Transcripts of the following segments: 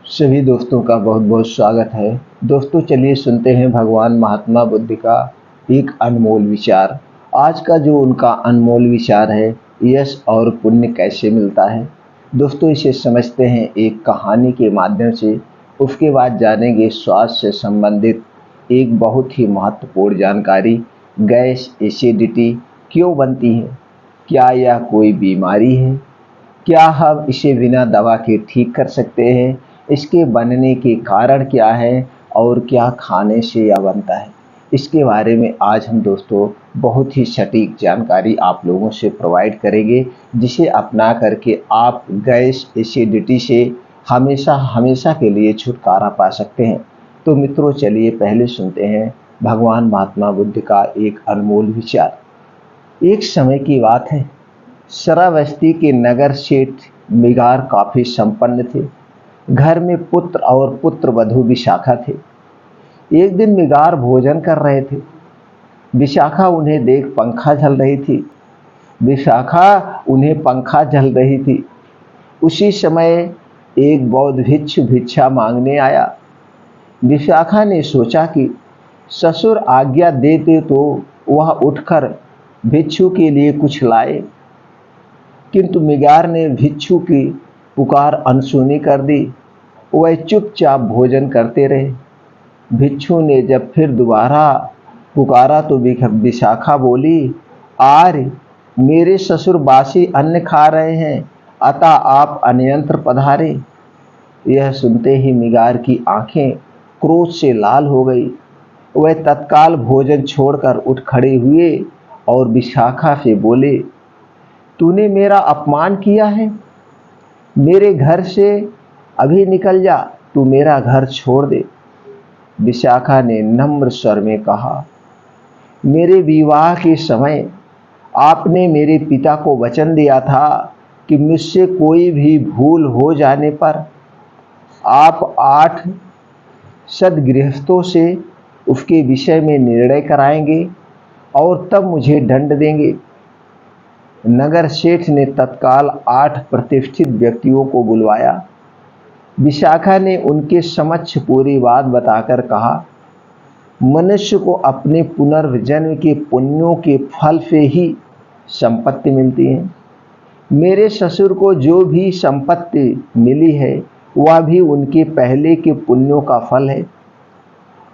सभी दोस्तों का बहुत बहुत स्वागत है। दोस्तों चलिए सुनते हैं भगवान महात्मा बुद्ध का एक अनमोल विचार। आज का जो उनका अनमोल विचार है, यश और पुण्य कैसे मिलता है। दोस्तों इसे समझते हैं एक कहानी के माध्यम से। उसके बाद जानेंगे स्वास्थ्य से संबंधित एक बहुत ही महत्वपूर्ण जानकारी। गैस एसिडिटी क्यों बनती है, क्या यह कोई बीमारी है, क्या हम इसे बिना दवा के ठीक कर सकते हैं, इसके बनने के कारण क्या है और क्या खाने से यह बनता है। इसके बारे में आज हम दोस्तों बहुत ही सटीक जानकारी आप लोगों से प्रोवाइड करेंगे, जिसे अपना करके आप गैस एसिडिटी से हमेशा हमेशा के लिए छुटकारा पा सकते हैं। तो मित्रों चलिए पहले सुनते हैं भगवान महात्मा बुद्ध का एक अनमोल विचार। एक समय की बात है, श्रावस्ती के नगर सेठ मिगार काफी संपन्न थे। घर में पुत्र और पुत्र वधू विशाखा थे। एक दिन मिगार भोजन कर रहे थे। विशाखा उन्हें देख पंखा झल रही थी। विशाखा उन्हें पंखा झल रही थी। उसी समय एक बौद्ध भिक्षु भिक्षा मांगने आया। विशाखा ने सोचा कि ससुर आज्ञा देते तो वह उठकर भिक्षु के लिए कुछ लाए, किंतु मिगार ने भिक्षु की पुकार अनसुनी कर दी। वह चुपचाप भोजन करते रहे। भिक्षु ने जब फिर दोबारा पुकारा तो विशाखा बोली, आर्य मेरे ससुर बासी अन्न खा रहे हैं, अतः आप अन्यंत्र पधारे। यह सुनते ही मिगार की आंखें क्रोध से लाल हो गई। वह तत्काल भोजन छोड़कर उठ खड़े हुए और विशाखा से बोले, तूने मेरा अपमान किया है, मेरे घर से अभी निकल जा, तू मेरा घर छोड़ दे। विशाखा ने नम्र स्वर में कहा, मेरे विवाह के समय आपने मेरे पिता को वचन दिया था कि मुझसे कोई भी भूल हो जाने पर आप 8 सद्गृहस्थों से उसके विषय में निर्णय कराएंगे और तब मुझे दंड देंगे। नगर सेठ ने तत्काल 8 प्रतिष्ठित व्यक्तियों को बुलवाया। विशाखा ने उनके समक्ष पूरी बात बताकर कहा, मनुष्य को अपने पुनर्जन्म के पुण्यों के फल से ही संपत्ति मिलती है। मेरे ससुर को जो भी संपत्ति मिली है वह भी उनके पहले के पुण्यों का फल है।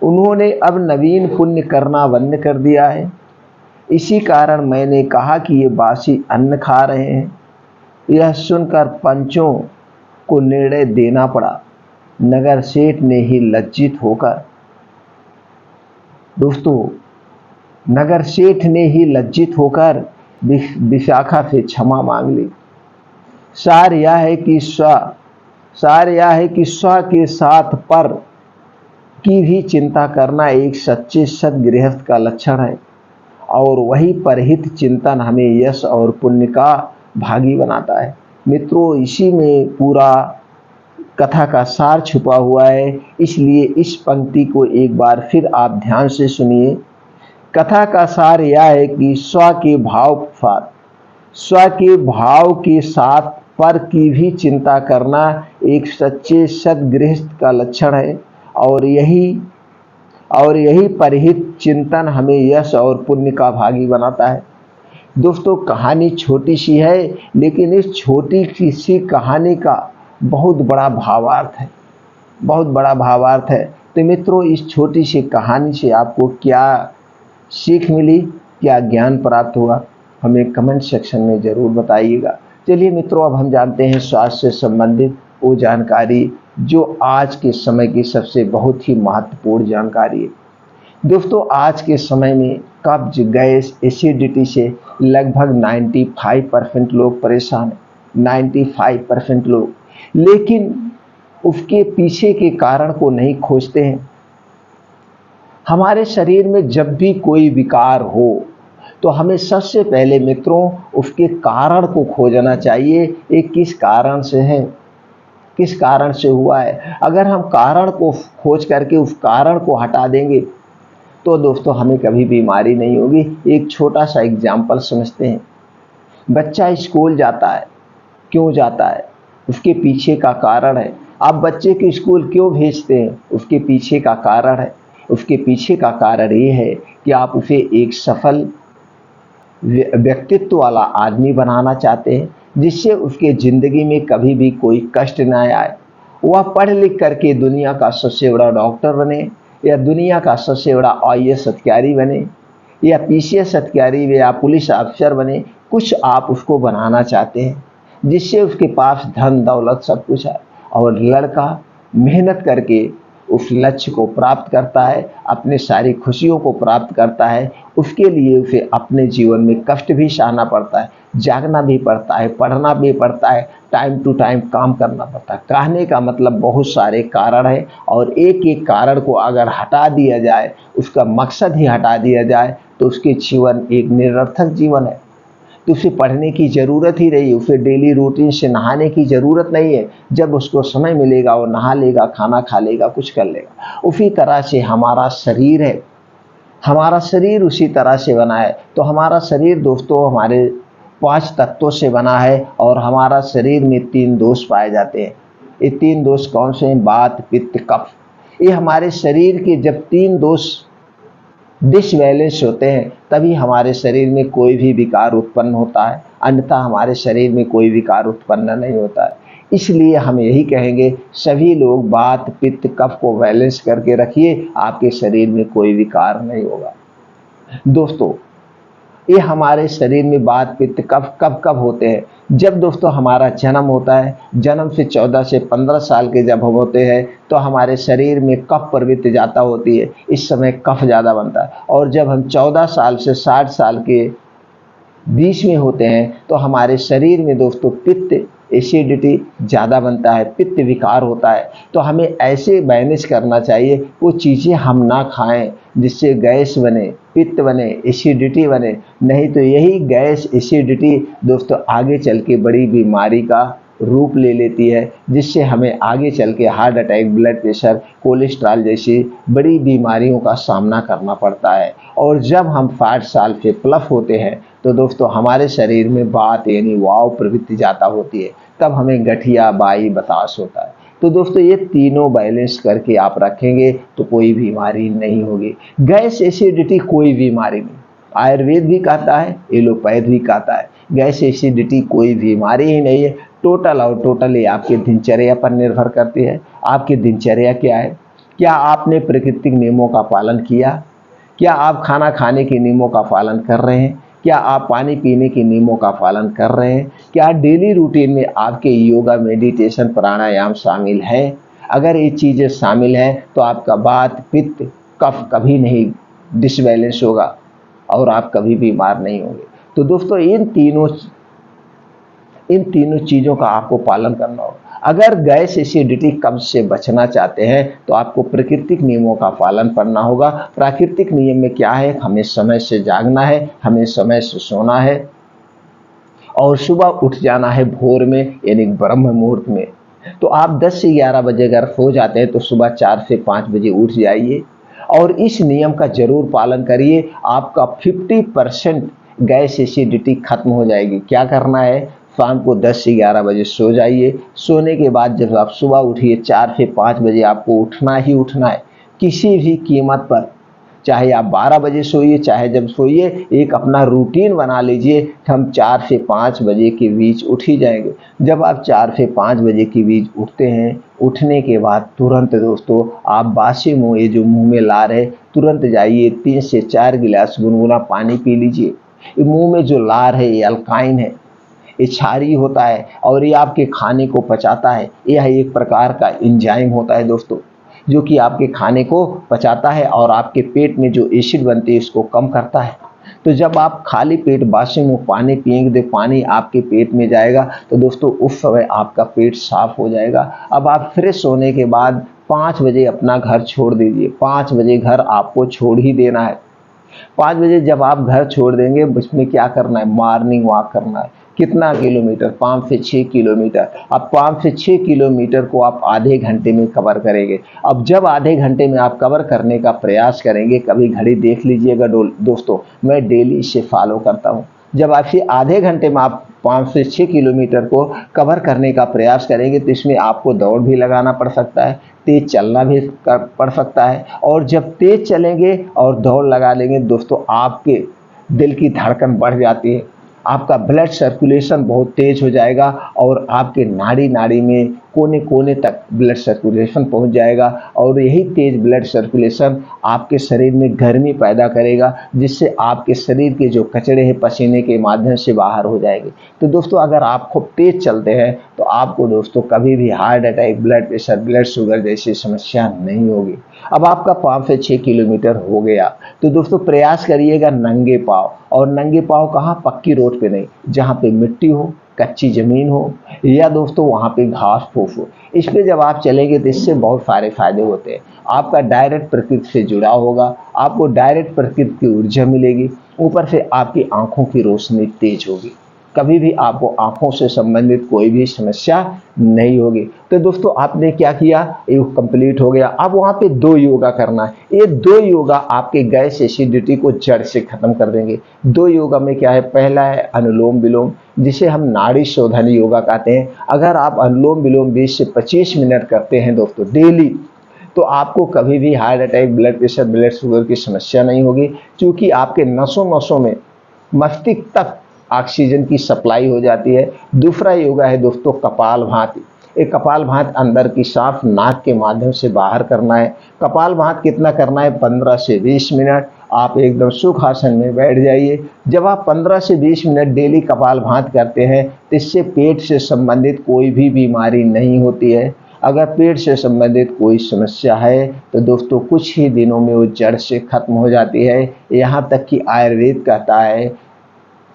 उन्होंने अब नवीन पुण्य करना बंद कर दिया है। इसी कारण मैंने कहा कि ये बासी अन्न खा रहे हैं। यह सुनकर पंचों को निर्णय देना पड़ा। नगर सेठ ने ही लज्जित होकर नगर सेठ ने ही लज्जित होकर विशाखा से क्षमा मांग ली। सार यह है कि स्व के साथ पर की भी चिंता करना एक सच्चे सद्गृहस्थ का लक्षण है, और वही परहित चिंतन हमें यश और पुण्य का भागी बनाता है। मित्रों इसी में पूरा कथा का सार छुपा हुआ है, इसलिए इस पंक्ति को एक बार फिर आप ध्यान से सुनिए। कथा का सार यह है कि स्व के भाव के साथ पर की भी चिंता करना एक सच्चे सद्गृहस्थ का लक्षण है, और यही परहित चिंतन हमें यश और पुण्य का भागी बनाता है। दोस्तों कहानी छोटी सी है, लेकिन इस छोटी सी कहानी का बहुत बड़ा भावार्थ है। तो मित्रों इस छोटी सी कहानी से आपको क्या सीख मिली, क्या ज्ञान प्राप्त हुआ, हमें कमेंट सेक्शन में ज़रूर बताइएगा। चलिए मित्रों अब हम जानते हैं स्वास्थ्य से संबंधित वो जानकारी जो आज के समय की सबसे बहुत ही महत्वपूर्ण जानकारी है। दोस्तों आज के समय में कब्ज, गैस, एसिडिटी से लगभग 95% लोग परेशान हैं। 95% लोग, लेकिन उसके पीछे के कारण को नहीं खोजते हैं। हमारे शरीर में जब भी कोई विकार हो तो हमें सबसे पहले मित्रों उसके कारण को खोजना चाहिए। ये किस कारण से है, किस कारण से हुआ है। अगर हम कारण को खोज करके उस कारण को हटा देंगे तो दोस्तों हमें कभी बीमारी नहीं होगी। एक छोटा सा एग्जाम्पल समझते हैं। बच्चा स्कूल जाता है, क्यों जाता है, उसके पीछे का कारण है। आप बच्चे को स्कूल क्यों भेजते हैं? उसके पीछे का कारण है, उसके पीछे का कारण ये है कि आप उसे एक सफल व्यक्तित्व वाला आदमी बनाना चाहते हैं, जिससे उसके ज़िंदगी में कभी भी कोई कष्ट ना आए। वह पढ़ लिख करके दुनिया का सबसे बड़ा डॉक्टर बने, या दुनिया का सबसे बड़ा आईएएस अधिकारी बने, या पीसीएस अधिकारी या पुलिस अफसर बने। कुछ आप उसको बनाना चाहते हैं जिससे उसके पास धन दौलत सब कुछ है, और लड़का मेहनत करके उस लक्ष्य को प्राप्त करता है, अपने सारी खुशियों को प्राप्त करता है। उसके लिए उसे अपने जीवन में कष्ट भी सहना पड़ता है, जागना भी पड़ता है, पढ़ना भी पड़ता है, टाइम टू टाइम काम करना पड़ता है। कहने का मतलब बहुत सारे कारण है, और एक एक कारण को अगर हटा दिया जाए, उसका मकसद ही हटा दिया जाए, तो उसके जीवन एक निरर्थक जीवन है। तो उसे पढ़ने की ज़रूरत ही नहीं है, उसे डेली रूटीन से नहाने की ज़रूरत नहीं है। जब उसको समय मिलेगा वो नहा लेगा, खाना खा लेगा, कुछ कर लेगा। उसी तरह से हमारा शरीर है, हमारा शरीर उसी तरह से बना है। तो हमारा शरीर दोस्तों हमारे 5 तत्वों से बना है, और हमारा शरीर में 3 दोष पाए जाते हैं। ये 3 दोष कौन से हैं? वात, पित्त, कफ। ये हमारे शरीर के जब 3 दोष डिसबैलेंस होते हैं, तभी हमारे शरीर में कोई भी विकार उत्पन्न होता है, अन्यथा हमारे शरीर में कोई विकार उत्पन्न नहीं होता है। इसलिए हम यही कहेंगे, सभी लोग वात, पित्त, कफ को बैलेंस करके रखिए, आपके शरीर में कोई विकार नहीं होगा। दोस्तों, ये हमारे शरीर में वात, पित्त, कफ कब कब होते हैं? जब दोस्तों हमारा जन्म होता है, जन्म से 14 से 15 साल के जब हम होते हैं, तो हमारे शरीर में कफ प्रवृत्ति ज़्यादा होती है, इस समय कफ ज़्यादा बनता है। और जब हम 14 साल से 60 साल के बीच में होते हैं, तो हमारे शरीर में दोस्तों पित्त, एसिडिटी ज़्यादा बनता है, पित्त विकार होता है। तो हमें ऐसे मैनेज करना चाहिए, वो चीज़ें हम ना खाएं जिससे गैस बने, पित्त बने, एसिडिटी बने। नहीं तो यही गैस, एसिडिटी दोस्तों आगे चल के बड़ी बीमारी का रूप ले लेती है, जिससे हमें आगे चल के heart attack, blood pressure, cholesterol जैसी बड़ी बीमारियों का सामना करना पड़ता है। और जब हम 60 साल से प्लस होते हैं, तो दोस्तों हमारे शरीर में वात यानी वायु प्रवृत्ति ज़्यादा होती है, तब हमें गठिया, बाई, बतास होता है। तो दोस्तों ये तीनों बैलेंस करके आप रखेंगे तो कोई बीमारी नहीं होगी। गैस, एसिडिटी कोई बीमारी नहीं, आयुर्वेद भी कहता है, एलोपैथ भी कहता है, गैस एसिडिटी कोई बीमारी ही नहीं है। टोटल और टोटली आपके दिनचर्या पर निर्भर करती है। आपकी दिनचर्या क्या है? क्या आपने प्राकृतिक नियमों का पालन किया? क्या आप खाना खाने के नियमों का पालन कर रहे हैं? क्या आप पानी पीने के नियमों का पालन कर रहे हैं? क्या डेली रूटीन में आपके योगा, मेडिटेशन, प्राणायाम शामिल है? अगर ये चीज़ें शामिल हैं, तो आपका वात, पित्त, कफ कभी नहीं डिसबैलेंस होगा, और आप कभी बीमार नहीं होंगे। तो दोस्तों इन तीनों चीज़ों का आपको पालन करना होगा। अगर गैस, एसिडिटी, कब्ज से बचना चाहते हैं, तो आपको प्राकृतिक नियमों का पालन करना होगा। प्राकृतिक नियम में क्या है? हमें समय से जागना है, हमें समय से सोना है, और सुबह उठ जाना है भोर में यानी ब्रह्म मुहूर्त में। तो आप 10 से 11 बजे अगर सो जाते हैं, तो सुबह 4 से 5 बजे उठ जाइए, और इस नियम का जरूर पालन करिए। आपका 50% गैस, एसिडिटी खत्म हो जाएगी। क्या करना है? शाम को 10 से 11 बजे सो जाइए। सोने के बाद जब आप सुबह उठिए, 4 से 5 बजे आपको उठना ही उठना है, किसी भी कीमत पर। चाहे आप 12 बजे सोइए, चाहे जब सोइए, एक अपना रूटीन बना लीजिए कि हम 4 से 5 बजे के बीच उठ ही जाएंगे। जब आप 4 से 5 बजे के बीच उठते हैं, उठने के बाद तुरंत दोस्तों आप बासी मुँह, ये जो मुँह में लार है, तुरंत जाइए 3 से 4 गिलास गुनगुना पानी पी लीजिए। ये मुँह में जो लार है, ये अल्काइन है, ये क्षारीय होता है, और ये आपके खाने को पचाता है। यह एक प्रकार का एंजाइम होता है दोस्तों, जो कि आपके खाने को पचाता है, और आपके पेट में जो एसिड बनती है इसको कम करता है। तो जब आप खाली पेट बासी मुँह पानी पिएंगे, तो पानी आपके पेट में जाएगा, तो दोस्तों उस समय आपका पेट साफ हो जाएगा। अब आप फ्रेश होने के बाद 5 बजे अपना घर छोड़ दीजिए। 5 बजे घर आपको छोड़ ही देना है। 5 बजे जब आप घर छोड़ देंगे, उसमें क्या करना है? मॉर्निंग वॉक करना है। कितना किलोमीटर? 5 से 6 किलोमीटर। अब 5 से 6 किलोमीटर को आप आधे घंटे में कवर करेंगे। अब जब आधे घंटे में आप कवर करने का प्रयास करेंगे, कभी घड़ी देख लीजिएगा दोस्तों, मैं डेली इसे फॉलो करता हूँ। जब आपसे आधे घंटे में आप 5 से 6 किलोमीटर को कवर करने का प्रयास करेंगे तो इसमें आपको दौड़ भी लगाना पड़ सकता है, तेज चलना भी पड़ सकता है। और जब तेज चलेंगे और दौड़ लगा लेंगे दोस्तों, आपके दिल की धड़कन बढ़ जाती है, आपका ब्लड सर्कुलेशन बहुत तेज हो जाएगा और आपके नाड़ी नाड़ी में कोने कोने तक ब्लड सर्कुलेशन पहुंच जाएगा। और यही तेज ब्लड सर्कुलेशन आपके शरीर में गर्मी पैदा करेगा, जिससे आपके शरीर के जो कचरे हैं पसीने के माध्यम से बाहर हो जाएंगे। तो दोस्तों, अगर आप खूब तेज चलते हैं तो आपको दोस्तों कभी भी heart attack, blood pressure, blood sugar जैसी समस्या नहीं होगी। अब आपका 5 से 6 किलोमीटर हो गया तो दोस्तों प्रयास करिएगा नंगे पाँव। और नंगे पाँव कहाँ? पक्की रोड पे नहीं, जहाँ पे मिट्टी हो, कच्ची ज़मीन हो, या दोस्तों वहाँ पे घास फूस हो। इस पे जब आप चलेंगे तो इससे बहुत सारे फायदे होते हैं। आपका डायरेक्ट प्रकृति से जुड़ाव होगा, आपको डायरेक्ट प्रकृति की ऊर्जा मिलेगी, ऊपर से आपकी आंखों की रोशनी तेज होगी, कभी भी आपको आंखों से संबंधित कोई भी समस्या नहीं होगी। तो दोस्तों आपने क्या किया, योग कंप्लीट हो गया। अब वहाँ पे 2 योगा करना है। ये 2 योगा आपके गैस एसिडिटी को जड़ से खत्म कर देंगे। 2 योगा में क्या है, पहला है अनुलोम विलोम, जिसे हम नाड़ी शोधन योगा कहते हैं। अगर आप अनुलोम विलोम 20 से 25 मिनट करते हैं दोस्तों डेली, तो आपको कभी भी heart attack, blood pressure, blood sugar की समस्या नहीं होगी, क्योंकि आपके नसों नसों में मस्तिष्क तक ऑक्सीजन की सप्लाई हो जाती है। दूसरा योगा है दोस्तों कपालभाति। एक कपालभाति अंदर की सांस नाक के माध्यम से बाहर करना है। कपालभाति कितना करना है? 15 से 20 मिनट। आप एकदम सुखासन में बैठ जाइए। जब आप 15 से 20 मिनट डेली कपालभाति करते हैं तो इससे पेट से संबंधित कोई भी बीमारी नहीं होती है। अगर पेट से संबंधित कोई समस्या है तो दोस्तों कुछ ही दिनों में वो जड़ से खत्म हो जाती है। यहाँ तक कि आयुर्वेद कहता है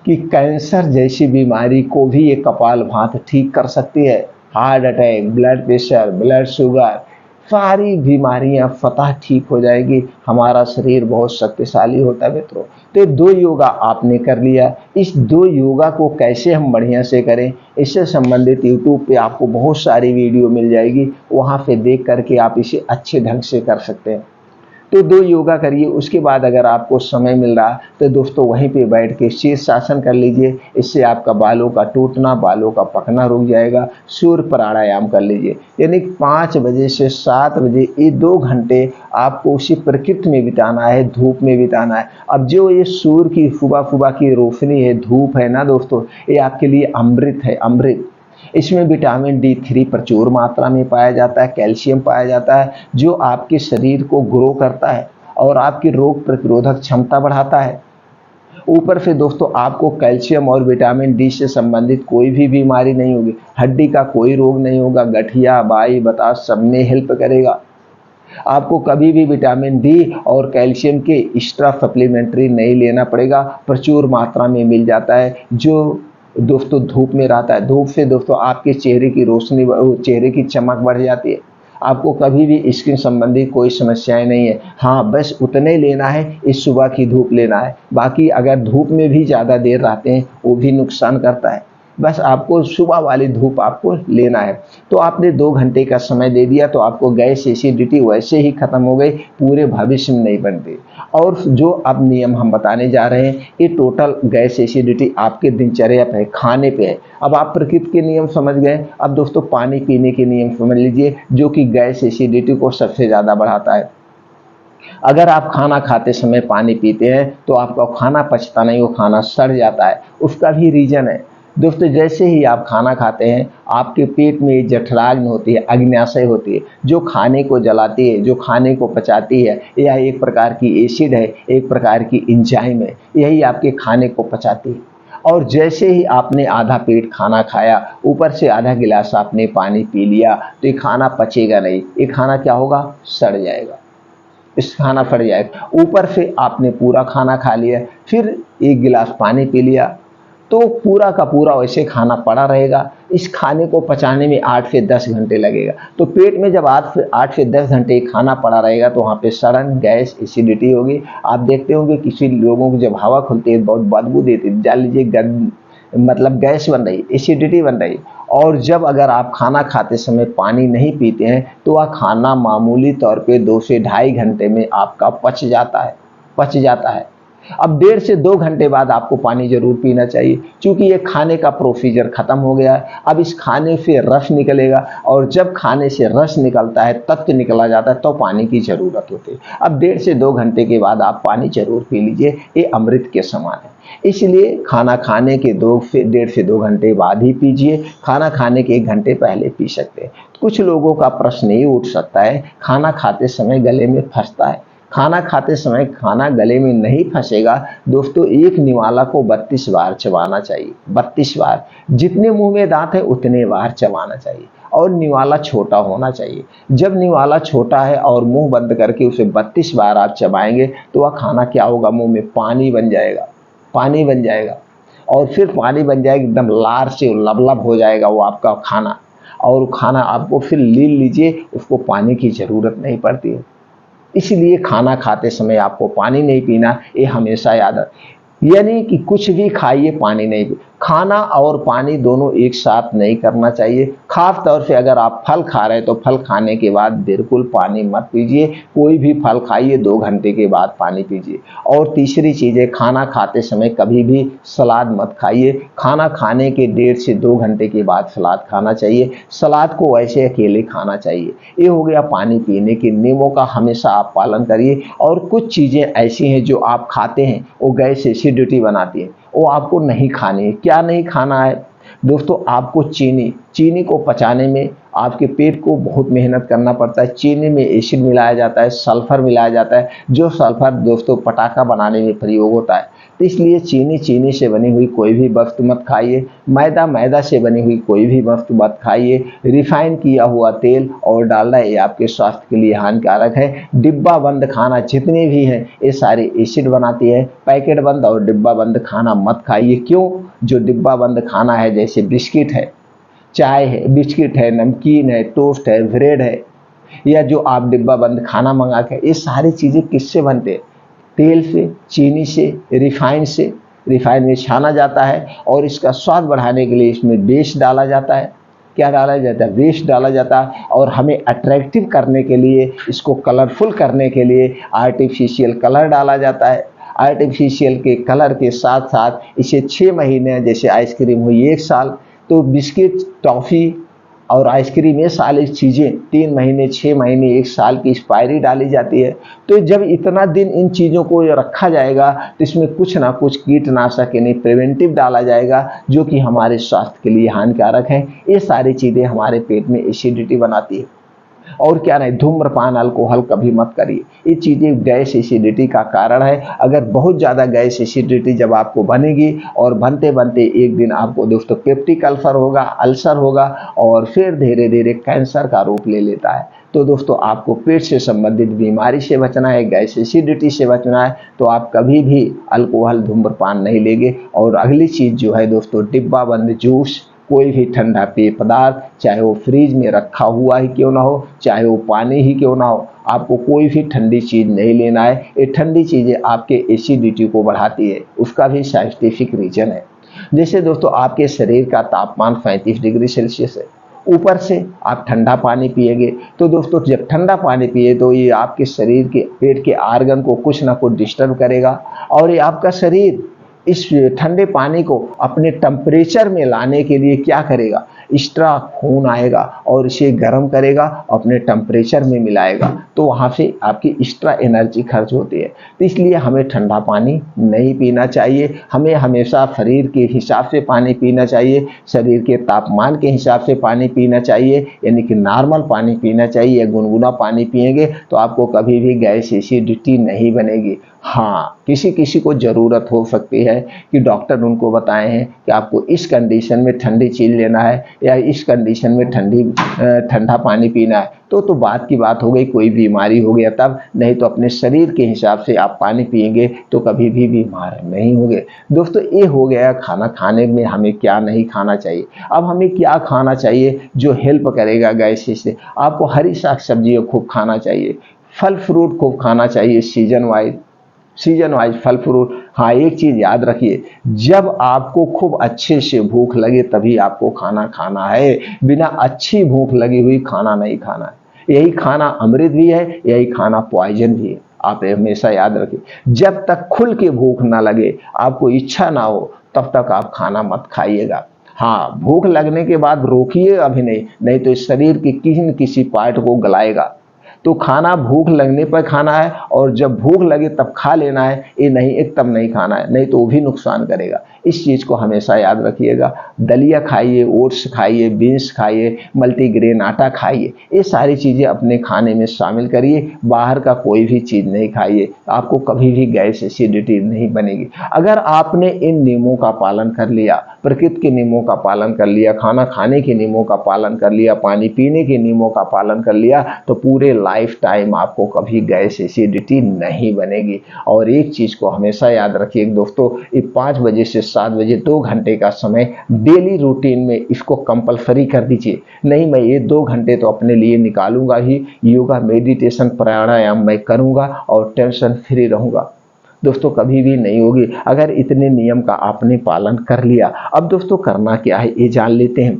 कि कैंसर जैसी बीमारी को भी ये कपालभाति ठीक कर सकती है। Heart attack, blood pressure, blood sugar, सारी बीमारियां फतह ठीक हो जाएगी। हमारा शरीर बहुत शक्तिशाली होता है मित्रों। तो 2 योगा आपने कर लिया। इस 2 योगा को कैसे हम बढ़िया से करें, इससे संबंधित यूट्यूब पे आपको बहुत सारी वीडियो मिल जाएगी, वहाँ पे देख करके आप इसे अच्छे ढंग से कर सकते हैं। तो 2 योगा करिए। उसके बाद अगर आपको समय मिल रहा तो दोस्तों वहीं पे बैठ के शीर्षासन कर लीजिए। इससे आपका बालों का टूटना, बालों का पकना रुक जाएगा। सूर्य प्राणायाम कर लीजिए, यानी 5 बजे से 7 बजे ये 2 घंटे आपको उसी प्रकृति में बिताना है, धूप में बिताना है। अब जो ये सूर्य की सुबह सुबह की रोशनी है, धूप है ना दोस्तों, ये आपके लिए अमृत है, अमृत। इसमें विटामिन D3 प्रचुर मात्रा में पाया जाता है, कैल्शियम पाया जाता है, जो आपके शरीर को ग्रो करता है और आपकी रोग प्रतिरोधक क्षमता बढ़ाता है। ऊपर से दोस्तों आपको कैल्शियम और विटामिन डी से संबंधित कोई भी बीमारी नहीं होगी, हड्डी का कोई रोग नहीं होगा, गठिया, बाई, बतास सब में हेल्प करेगा। आपको कभी भी विटामिन डी और कैल्शियम के एक्स्ट्रा सप्लीमेंट्री नहीं लेना पड़ेगा, प्रचुर मात्रा में मिल जाता है। जो दोस्तों धूप में रहता है, धूप से दोस्तों आपके चेहरे की रोशनी, चेहरे की चमक बढ़ जाती है। आपको कभी भी स्किन संबंधी कोई समस्याएं नहीं है। हाँ, बस उतने लेना है, इस सुबह की धूप लेना है। बाकी अगर धूप में भी ज़्यादा देर रहते हैं वो भी नुकसान करता है। बस आपको सुबह वाली धूप आपको लेना है। तो आपने 2 घंटे का समय दे दिया तो आपको गैस एसिडिटी वैसे ही खत्म हो गई, पूरे भविष्य में नहीं बनती। और जो अब नियम हम बताने जा रहे हैं, ये टोटल गैस एसिडिटी आपके दिनचर्या पे है, खाने पे है। अब आप प्रकृति के नियम समझ गए, अब दोस्तों पानी पीने के नियम समझ लीजिए, जो कि गैस एसिडिटी को सबसे ज़्यादा बढ़ाता है। अगर आप खाना खाते समय पानी पीते हैं तो आपका खाना पचता नहीं, वो खाना सड़ जाता है। उसका भी रीज़न है दोस्तों, जैसे ही आप खाना खाते हैं आपके पेट में जठराग्नि होती है, अग्न्याशय होती है, जो खाने को जलाती है, जो खाने को पचाती है। यह एक प्रकार की एसिड है, एक प्रकार की एंजाइम है, यही आपके खाने को पचाती है। और जैसे ही आपने आधा पेट खाना खाया, ऊपर से आधा गिलास आपने पानी पी लिया, तो ये खाना पचेगा नहीं, ये खाना क्या होगा, सड़ जाएगा। इस खाना फट जाएगा। ऊपर से आपने पूरा खाना खा लिया, फिर 1 गिलास पानी पी लिया, तो पूरा का पूरा वैसे खाना पड़ा रहेगा। इस खाने को पचाने में 8 से 10 घंटे लगेगा। तो पेट में जब 8 से 10 घंटे खाना पड़ा रहेगा तो वहाँ पे सड़न, गैस, एसिडिटी होगी। आप देखते होंगे किसी लोगों को जब हवा खुलती है बहुत बदबू देती है, जान लीजिए मतलब गैस बन रही, एसिडिटी बन रही। और जब अगर आप खाना खाते समय पानी नहीं पीते हैं तो वह खाना मामूली तौर पे 2 से ढाई घंटे में आपका पच जाता है। अब 1.5 से 2 घंटे बाद आपको पानी जरूर पीना चाहिए, क्योंकि ये खाने का प्रोसीजर खत्म हो गया है। अब इस खाने से रस निकलेगा, और जब खाने से रस निकलता है, तत्व निकला जाता है, तो पानी की जरूरत होती है। अब 1.5 से 2 घंटे के बाद आप पानी जरूर पी लीजिए, ये अमृत के समान है। इसलिए खाना खाने के 1.5 से 2 घंटे बाद ही पीजिए, खाना खाने के 1 घंटे पहले पी सकते हैं। कुछ लोगों का प्रश्न ये उठ सकता है, खाना खाते समय गले में फंसता है। खाना खाते समय खाना गले में नहीं फंसेगा दोस्तों। एक निवाला को 32 बार चबाना चाहिए, 32 बार। जितने मुंह में दांत है उतने बार चबाना चाहिए, और निवाला छोटा होना चाहिए। जब निवाला छोटा है और मुंह बंद करके उसे 32 बार आप चबाएंगे, तो वह खाना क्या होगा, मुंह में पानी बन जाएगा, पानी बन जाएगा। और फिर पानी बन जाएगा, एकदम लार से लबलब हो जाएगा वो आपका खाना। और खाना आपको फिर ले लीजिए, उसको पानी की ज़रूरत नहीं पड़ती है। इसलिए खाना खाते समय आपको पानी नहीं पीना, ये हमेशा याद रखें। यानी कि कुछ भी खाइए, पानी नहीं पी। खाना और पानी दोनों एक साथ नहीं करना चाहिए। खास तौर से अगर आप फल खा रहे हैं तो फल खाने के बाद बिल्कुल पानी मत पीजिए। कोई भी फल खाइए, 2 घंटे के बाद पानी पीजिए। और तीसरी चीज़ है, खाना खाते समय कभी भी सलाद मत खाइए। खाना खाने के 1.5 से 2 घंटे के बाद सलाद खाना चाहिए। सलाद को ऐसे अकेले खाना चाहिए। ये हो गया पानी पीने के नियमों का, हमेशा आप पालन करिए। और कुछ चीज़ें ऐसी हैं जो आप खाते हैं वो गैस एसिडिटी बनाती है, वो आपको नहीं खानी है। क्या नहीं खाना है दोस्तों, आपको चीनी को पचाने में आपके पेट को बहुत मेहनत करना पड़ता है। चीनी में एसिड मिलाया जाता है, सल्फर मिलाया जाता है, जो सल्फर दोस्तों पटाखा बनाने में प्रयोग होता है। तो इसलिए चीनी से बनी हुई कोई भी वस्तु मत खाइए। मैदा से बनी हुई कोई भी वस्तु मत खाइए। रिफाइन किया हुआ तेल और डालडा ये आपके स्वास्थ्य के लिए हानिकारक है। डिब्बा बंद खाना जितने भी हैं ये सारे एसिड बनाती है। पैकेट बंद और डिब्बा बंद खाना मत खाइए। क्यों? जो डिब्बा बंद खाना है, जैसे बिस्किट है, चाय है, बिस्किट है, नमकीन है, टोस्ट है, ब्रेड है, या जो आप डिब्बा बंद खाना मंगा के, ये सारी चीज़ें किससे बनते हैं? तेल से, चीनी से, रिफाइन से। रिफाइन में छाना जाता है और इसका स्वाद बढ़ाने के लिए इसमें बेस डाला जाता है। क्या डाला जाता है? बेस डाला जाता है। और हमें अट्रैक्टिव करने के लिए, इसको कलरफुल करने के लिए आर्टिफिशियल कलर डाला जाता है। आर्टिफिशियल के कलर के साथ साथ इसे 6 महीने, जैसे आइसक्रीम हुई 1 साल, तो बिस्किट, टॉफ़ी और आइसक्रीम, ये सारी चीज़ें 3 महीने, 6 महीने, 1 साल की एक्सपायरी डाली जाती है। तो जब इतना दिन इन चीज़ों को रखा जाएगा, तो इसमें कुछ ना कुछ कीटनाशक यानी प्रिवेंटिव डाला जाएगा, जो कि हमारे स्वास्थ्य के लिए हानिकारक है। ये सारी चीज़ें हमारे पेट में एसिडिटी बनाती है। और क्या नहीं, धूम्रपान, अल्कोहल कभी मत करिए। ये चीज़ें गैस एसिडिटी का कारण है। अगर बहुत ज़्यादा गैस एसिडिटी जब आपको बनेगी, और बनते बनते एक दिन आपको दोस्तों पेप्टिक अल्सर होगा, और फिर धीरे धीरे कैंसर का रूप ले लेता है। तो दोस्तों आपको पेट से संबंधित बीमारी से बचना है, गैस एसिडिटी से बचना है, तो आप कभी भी अल्कोहल, धूम्रपान नहीं लेंगे। और अगली चीज़ जो है दोस्तों, डिब्बा बंद जूस, कोई भी ठंडा पेय पदार्थ, चाहे वो फ्रिज में रखा हुआ ही क्यों ना हो, चाहे वो पानी ही क्यों ना हो, आपको कोई भी ठंडी चीज़ नहीं लेना है। ये ठंडी चीज़ें आपके एसिडिटी को बढ़ाती है, उसका भी साइंटिफिक रीजन है। जैसे दोस्तों आपके शरीर का तापमान 35 डिग्री सेल्सियस है, ऊपर से आप ठंडा पानी पिएंगे, तो दोस्तों जब ठंडा पानी पिए तो ये आपके शरीर के पेट के आर्गन को कुछ ना कुछ डिस्टर्ब करेगा, और ये आपका शरीर इस ठंडे पानी को अपने टेम्परेचर में लाने के लिए क्या करेगा, एक्स्ट्रा खून आएगा और इसे गर्म करेगा, अपने टेम्परेचर में मिलाएगा, तो वहाँ से आपकी एक्स्ट्रा एनर्जी खर्च होती है। तो इसलिए हमें ठंडा पानी नहीं पीना चाहिए। हमें हमेशा शरीर के हिसाब से पानी पीना चाहिए, शरीर के तापमान के हिसाब से पानी पीना चाहिए, यानी कि नॉर्मल पानी पीना चाहिए। गुनगुना पानी पिएंगे तो आपको कभी भी गैस एसिडिटी नहीं बनेगी। हाँ, किसी किसी को ज़रूरत हो सकती है कि डॉक्टर उनको बताए हैं कि आपको इस कंडीशन में ठंडी चीज़ लेना है, या इस कंडीशन में ठंडा पानी पीना है, तो बात की बात हो गई, कोई बीमारी हो गया तब। नहीं तो अपने शरीर के हिसाब से आप पानी पिएंगे तो कभी भी बीमार नहीं होंगे। दोस्तों ये हो गया खाना खाने में हमें क्या नहीं खाना चाहिए। अब हमें क्या खाना चाहिए जो हेल्प करेगा गैस से? आपको हरी साग सब्जियाँ खूब खाना चाहिए, फल फ्रूट खूब खाना चाहिए, सीजन वाइज फल फ्रूट। हाँ, एक चीज़ याद रखिए, जब आपको खूब अच्छे से भूख लगे तभी आपको खाना खाना है। बिना अच्छी भूख लगी हुई खाना नहीं खाना है। यही खाना अमृत भी है, यही खाना पॉइजन भी है। आप हमेशा याद रखिए, जब तक खुल के भूख ना लगे, आपको इच्छा ना हो, तब तक आप खाना मत खाइएगा। हाँ, भूख लगने के बाद रोकिए अभी नहीं, नहीं तो इस शरीर के किसी न किसी पार्ट को गलाएगा। तो खाना भूख लगने पर खाना है, और जब भूख लगे तब खा लेना है, ये नहीं, एकदम नहीं खाना है, नहीं तो वो भी नुकसान करेगा। इस चीज़ को हमेशा याद रखिएगा। दलिया खाइए, ओट्स खाइए, बीन्स खाइए, मल्टीग्रेन आटा खाइए, ये सारी चीज़ें अपने खाने में शामिल करिए। बाहर का कोई भी चीज़ नहीं खाइए, आपको कभी भी गैस एसिडिटी नहीं बनेगी। अगर आपने इन नियमों का पालन कर लिया, प्रकृति के नियमों का पालन कर लिया, खाना खाने के नियमों का पालन कर लिया, पानी पीने के नियमों का पालन कर लिया, तो पूरे लाइफ टाइम आपको कभी गैस एसिडिटी नहीं बनेगी। और एक चीज़ को हमेशा याद रखिए दोस्तों, ये 5 बजे से 7 बजे 2 घंटे का समय डेली रूटीन में इसको कंपलसरी कर दीजिए। नहीं, मैं ये 2 घंटे तो अपने लिए निकालूंगा ही, योगा, मेडिटेशन, प्राणायाम मैं करूंगा और टेंशन फ्री रहूंगा। दोस्तों कभी भी नहीं होगी अगर इतने नियम का आपने पालन कर लिया। अब दोस्तों करना क्या है ये जान लेते हैं।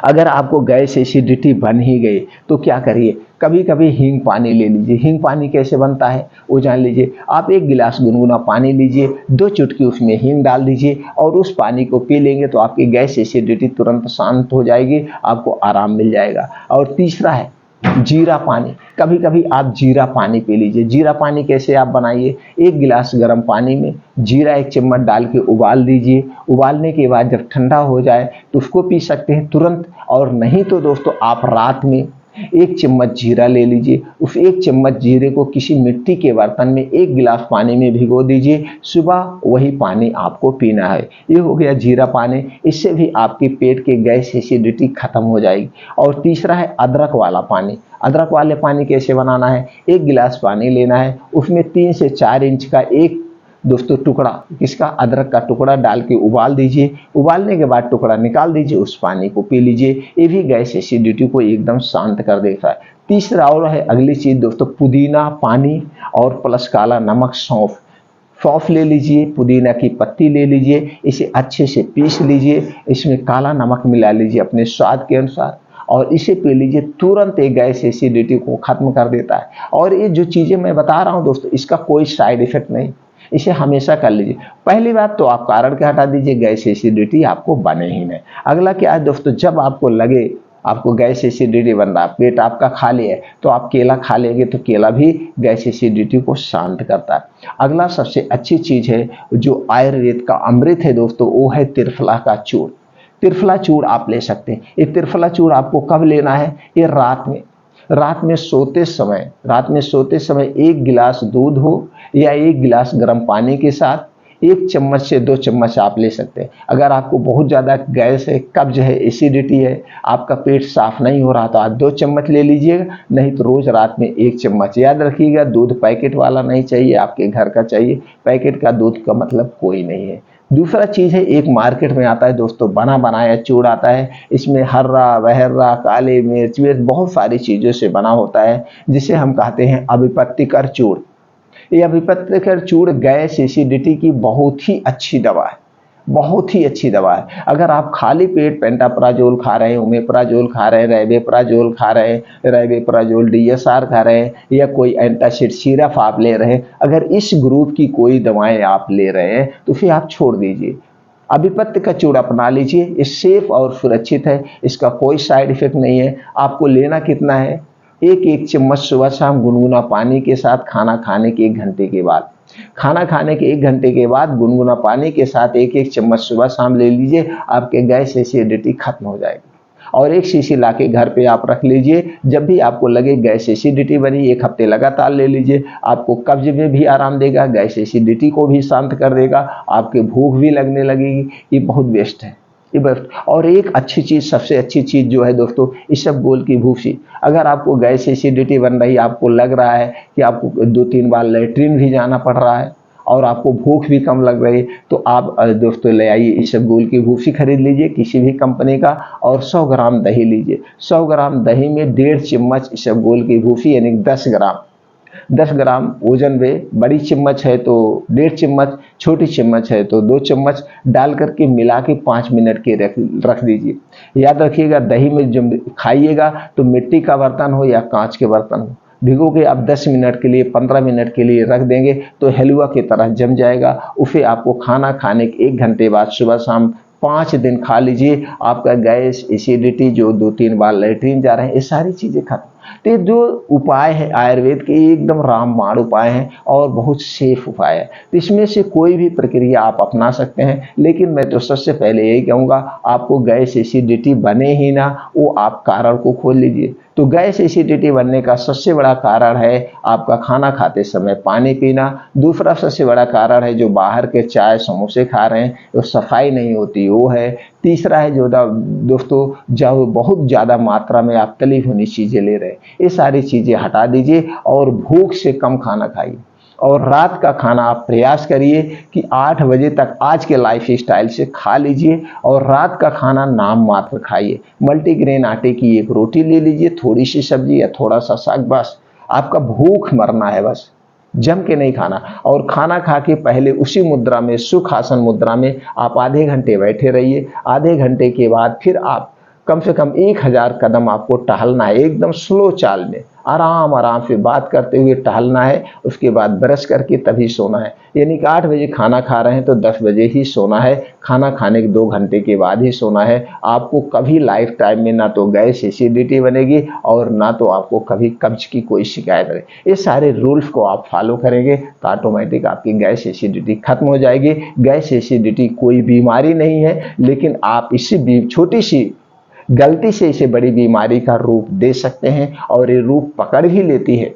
अगर आपको गैस एसिडिटी बन ही गई तो क्या करिए, कभी कभी हींग पानी ले लीजिए। हींग पानी कैसे बनता है वो जान लीजिए। आप 1 गिलास गुनगुना पानी लीजिए, 2 चुटकी उसमें हींग डाल दीजिए और उस पानी को पी लेंगे तो आपकी गैस एसिडिटी तुरंत शांत हो जाएगी, आपको आराम मिल जाएगा। और तीसरा है जीरा पानी। कभी कभी आप जीरा पानी पी लीजिए। जीरा पानी कैसे आप बनाइए, 1 गिलास गर्म पानी में जीरा 1 चम्मच डाल के उबाल दीजिए। उबालने के बाद जब ठंडा हो जाए तो उसको पी सकते हैं तुरंत। और नहीं तो दोस्तों आप रात में 1 चम्मच जीरा ले लीजिए, उस 1 चम्मच जीरे को किसी मिट्टी के बर्तन में 1 गिलास पानी में भिगो दीजिए, सुबह वही पानी आपको पीना है। ये हो गया जीरा पानी, इससे भी आपके पेट के गैस एसिडिटी खत्म हो जाएगी। और तीसरा है अदरक वाला पानी। अदरक वाले पानी कैसे बनाना है, 1 गिलास पानी लेना है, उसमें 3 से 4 इंच का एक दोस्तों टुकड़ा, किसका, अदरक का टुकड़ा डाल के उबाल दीजिए। उबालने के बाद टुकड़ा निकाल दीजिए, उस पानी को पी लीजिए। ये भी गैस एसिडिटी को एकदम शांत कर देता है। तीसरा और है अगली चीज दोस्तों, पुदीना पानी और प्लस काला नमक, सौंफ। सौंफ ले लीजिए, पुदीना की पत्ती ले लीजिए, इसे अच्छे से पीस लीजिए, इसमें काला नमक मिला लीजिए अपने स्वाद के अनुसार और इसे पी लीजिए। तुरंत ये गैस एसिडिटी को खत्म कर देता है। और ये जो चीजें मैं बता रहा हूं दोस्तों, इसका कोई साइड इफेक्ट नहीं, इसे हमेशा कर लीजिए। पहली बात तो आप कारण के हटा दीजिए, गैस एसिडिटी आपको बने ही नहीं। अगला क्या है दोस्तों, जब आपको लगे आपको गैस एसिडिटी बन रहा है, पेट आपका खाली है, तो आप केला खा लेंगे तो केला भी गैस एसिडिटी को शांत करता है। अगला सबसे अच्छी चीज है जो आयुर्वेद का अमृत है दोस्तों, वो है त्रिफला का चूर्ण। त्रिफला चूर्ण आप ले सकते हैं। ये त्रिफला चूर्ण आपको कब लेना है, ये रात में सोते समय 1 गिलास दूध हो या 1 गिलास गर्म पानी के साथ 1 चम्मच से 2 चम्मच आप ले सकते हैं। अगर आपको बहुत ज़्यादा गैस है, कब्ज है, एसिडिटी है, आपका पेट साफ नहीं हो रहा तो आप 2 चम्मच ले लीजिएगा, नहीं तो रोज रात में 1 चम्मच। याद रखिएगा दूध पैकेट वाला नहीं चाहिए, आपके घर का चाहिए। पैकेट का दूध का मतलब कोई नहीं है। दूसरा चीज है, एक मार्केट में आता है दोस्तों बना बनाया चूर्ण आता है, इसमें हर्रा बहर्रा काले मिर्च बहुत सारी चीजों से बना होता है, जिसे हम कहते हैं अभिपत्तिकर चूर्ण। ये अभिपत्तिकर चूर्ण गैस एसिडिटी की बहुत ही अच्छी दवा है, बहुत ही अच्छी दवा है। अगर आप खाली पेट पेंटाप्राजोल खा रहे हैं, ओमेप्राजोल खा रहे हैं, रेबेप्राजोल खा रहे हैं, रेबेप्राजोल डीएसआर खा रहे हैं या कोई एंटासिड सिरप आप ले रहे हैं, अगर इस ग्रुप की कोई दवाएं आप ले रहे हैं तो फिर आप छोड़ दीजिए, अभिपत्य का चूर्ण अपना लीजिए। ये सेफ और सुरक्षित है, इसका कोई साइड इफेक्ट नहीं है। आपको लेना कितना है, 1 चम्मच सुबह शाम गुनगुना पानी के साथ, खाना खाने के 1 घंटे के बाद। खाना खाने के 1 घंटे के बाद गुनगुना पानी के साथ 1 चम्मच सुबह शाम ले लीजिए, आपके गैस एसिडिटी खत्म हो जाएगी। और 1 शीशी लाके घर पे आप रख लीजिए, जब भी आपको लगे गैस एसिडिटी बनी 1 हफ्ते लगातार ले लीजिए, आपको कब्ज में भी आराम देगा, गैस एसिडिटी को भी शांत कर देगा, आपके भूख भी लगने लगेगी। ये बहुत बेस्ट है, ये बेस्ट। और एक अच्छी चीज, सबसे अच्छी चीज जो है दोस्तों, इसबगोल की भूसी। अगर आपको गैस एसिडिटी बन रही, आपको लग रहा है कि आपको 2-3 बार लेटरिन भी जाना पड़ रहा है और आपको भूख भी कम लग रही है, तो आप दोस्तों ले आइए इसबगोल की भूसी खरीद लीजिए किसी भी कंपनी का, और 100 ग्राम दही लीजिए। 100 ग्राम दही में 1.5 चम्मच इसबगोल की भूसी, यानी 10 ग्राम वजन में, बड़ी चम्मच है तो 1.5 चम्मच, छोटी चम्मच है तो 2 चम्मच डाल करके मिला के 5 मिनट के रख दीजिए। याद रखिएगा दही में जब खाइएगा तो मिट्टी का बर्तन हो या कांच के बर्तन हो, भिगो के आप 10 मिनट के लिए 15 मिनट के लिए रख देंगे तो हलवा की तरह जम जाएगा। उसे आपको खाना खाने के 1 घंटे बाद सुबह शाम 5 दिन खा लीजिए। आपका गैस, एसिडिटी, जो 2-3 बार लैट्रिन जा रहे हैं, ये सारी चीज़ें खत्म। तो ये जो उपाय है आयुर्वेद के, एकदम रामबाण उपाय हैं और बहुत सेफ उपाय है। तो इसमें से कोई भी प्रक्रिया आप अपना सकते हैं, लेकिन मैं तो सबसे पहले यही कहूँगा, आपको गैस एसिडिटी बने ही ना, वो आप कारण को खोल लीजिए। तो गैस एसिडिटी बनने का सबसे बड़ा कारण है आपका खाना खाते समय पानी पीना। दूसरा सबसे बड़ा कारण है जो बाहर के चाय समोसे खा रहे हैं, तो सफाई नहीं होती वो है। तीसरा है जो दोस्तों, जब बहुत ज़्यादा मात्रा में आप तली भुनी चीज़ें ले रहे हैं, ये सारी चीज़ें हटा दीजिए और भूख से कम खाना खाइए। और रात का खाना आप प्रयास करिए कि 8 बजे तक आज के लाइफ स्टाइल से खा लीजिए और रात का खाना नाम मात्र खाइए। मल्टीग्रेन आटे की एक रोटी ले लीजिए, थोड़ी सी सब्जी या थोड़ा सा साग, बस आपका भूख मरना है, बस जम के नहीं खाना। और खाना खा के पहले उसी मुद्रा में, सुखासन मुद्रा में आप आधे घंटे बैठे रहिए। आधे घंटे के बाद फिर आप कम से कम 1000 कदम आपको टहलना है, एकदम स्लो चाल में, आराम आराम से बात करते हुए टहलना है। उसके बाद ब्रश करके तभी सोना है। यानी कि 8 बजे खाना खा रहे हैं तो 10 बजे ही सोना है। खाना खाने के 2 घंटे के बाद ही सोना है। आपको कभी लाइफ टाइम में ना तो गैस एसिडिटी बनेगी और ना तो आपको कभी कब्ज की कोई शिकायत है। ये सारे रूल्स को आप फॉलो करेंगे तो ऑटोमेटिक आपकी गैस एसिडिटी खत्म हो जाएगी। गैस एसिडिटी कोई बीमारी नहीं है, लेकिन आप इसी छोटी सी गलती से इसे बड़ी बीमारी का रूप दे सकते हैं और ये रूप पकड़ भी लेती है।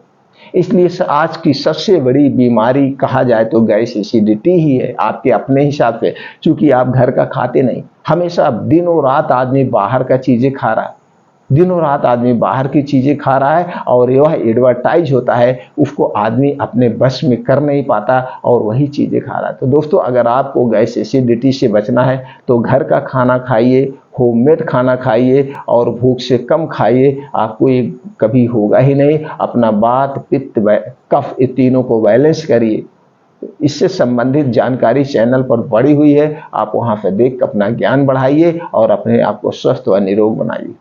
इसलिए आज की सबसे बड़ी बीमारी कहा जाए तो गैस एसिडिटी ही है, आपके अपने हिसाब से। क्योंकि आप घर का खाते नहीं, हमेशा दिनों रात आदमी बाहर का चीज़ें खा रहा है, दिनों रात आदमी बाहर की चीज़ें खा रहा है और यह एडवर्टाइज होता है, उसको आदमी अपने बस में कर नहीं पाता और वही चीज़ें खा रहा है। तो दोस्तों, अगर आपको गैस एसिडिटी से बचना है तो घर का खाना खाइए, होममेड खाना खाइए और भूख से कम खाइए। आपको ये कभी होगा ही नहीं। अपना वात, पित्त, कफ, ये तीनों को बैलेंस करिए। इससे संबंधित जानकारी चैनल पर पड़ी हुई है, आप वहां से देख अपना ज्ञान बढ़ाइए और अपने आप को स्वस्थ व निरोग बनाइए।